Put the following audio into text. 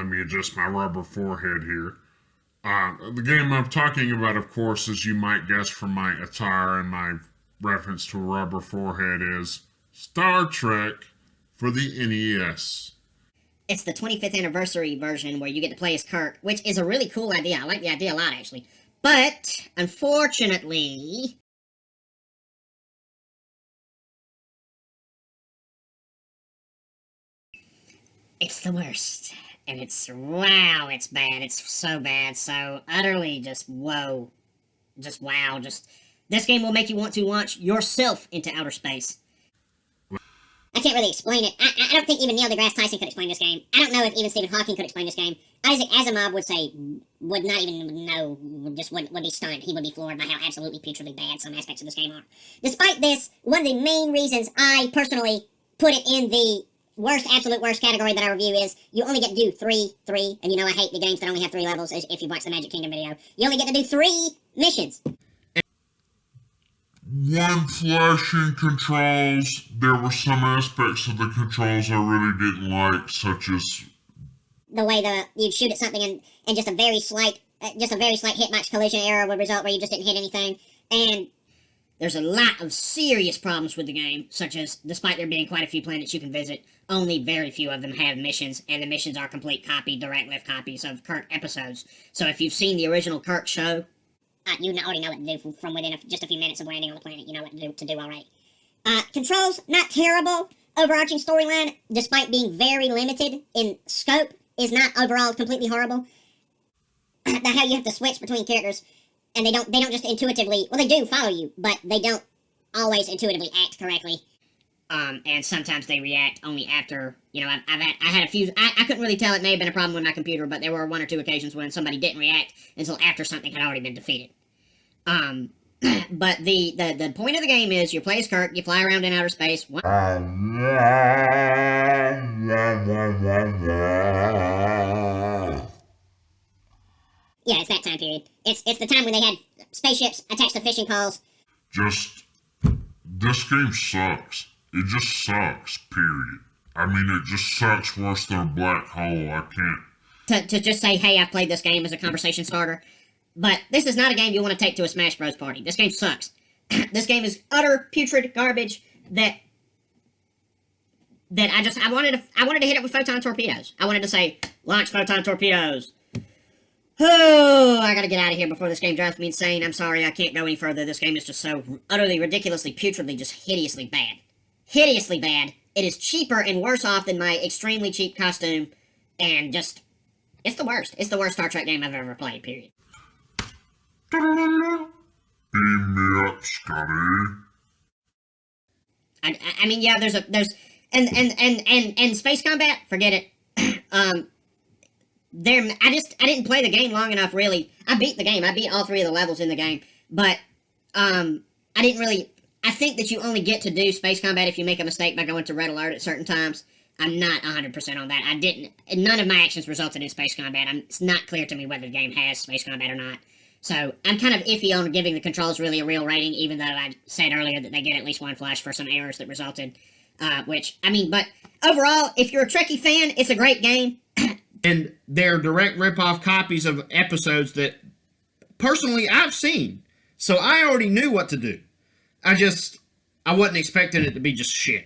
me adjust my rubber forehead here. The game I'm talking about, of course, as you might guess from my attire and my reference to a rubber forehead, is Star Trek for the NES. It's the 25th anniversary version where you get to play as Kirk, which is a really cool idea. I like the idea a lot, actually. But, unfortunately, it's the worst. And wow, it's bad. It's so bad. So utterly just whoa. Just wow. This game will make you want to launch yourself into outer space. I can't really explain it. I don't think even Neil deGrasse Tyson could explain this game. I don't know if even Stephen Hawking could explain this game. Isaac Asimov would not even know, would be stunned. He would be floored by how absolutely putridly bad some aspects of this game are. Despite this, one of the main reasons I personally put it in the absolute worst category that I review is you only get to do three, and you know I hate the games that only have 3 levels, if you've watched the Magic Kingdom video. You only get to do 3 missions. When flashing controls, there were some aspects of the controls I really didn't like, such as the way you'd shoot at something and just a very slight hitbox collision error would result where you just didn't hit anything. And there's a lot of serious problems with the game, such as, despite there being quite a few planets you can visit, only very few of them have missions, and the missions are complete direct lift copies of Kirk episodes. So if you've seen the original Kirk show, you already know what to do from within just a few minutes of landing on the planet. You know what to do already. Controls, not terrible. Overarching storyline, despite being very limited in scope, is not overall completely horrible. How you have to switch between characters, and they don't just intuitively, well, they do follow you, but they don't always intuitively act correctly. And sometimes they react only after, I had a few, I couldn't really tell, it may have been a problem with my computer, but there were 1 or 2 occasions when somebody didn't react until after something had already been defeated. But the point of the game is you play as Kirk, you fly around in outer space. Yeah, it's that time period. It's the time when they had spaceships attached to fishing poles. This game sucks. It just sucks, period. I mean, it just sucks worse than a black hole. I can't. To just say, hey, I played this game as a conversation starter. But this is not a game you want to take to a Smash Bros. Party. This game sucks. This game is utter putrid garbage that I wanted to hit it with photon torpedoes. I wanted to say, launch photon torpedoes. Oh, I gotta get out of here before this game drives me insane. I'm sorry, I can't go any further. This game is just so utterly, ridiculously, putridly, just hideously bad. Hideously bad. It is cheaper and worse off than my extremely cheap costume. And just, it's the worst. It's the worst Star Trek game I've ever played, period. Beam me up, Scotty. I mean, yeah, and space combat, forget it. I didn't play the game long enough, really. I beat the game. I beat all 3 of the levels in the game. But, I think that you only get to do space combat if you make a mistake by going to red alert at certain times. I'm not 100% on that. None of my actions resulted in space combat. It's not clear to me whether the game has space combat or not. So, I'm kind of iffy on giving the controls really a real rating, even though I said earlier that they get at least 1 flash for some errors that resulted. But overall, if you're a Trekkie fan, it's a great game. And they're direct rip-off copies of episodes that, personally, I've seen. So I already knew what to do. I wasn't expecting it to be just shit.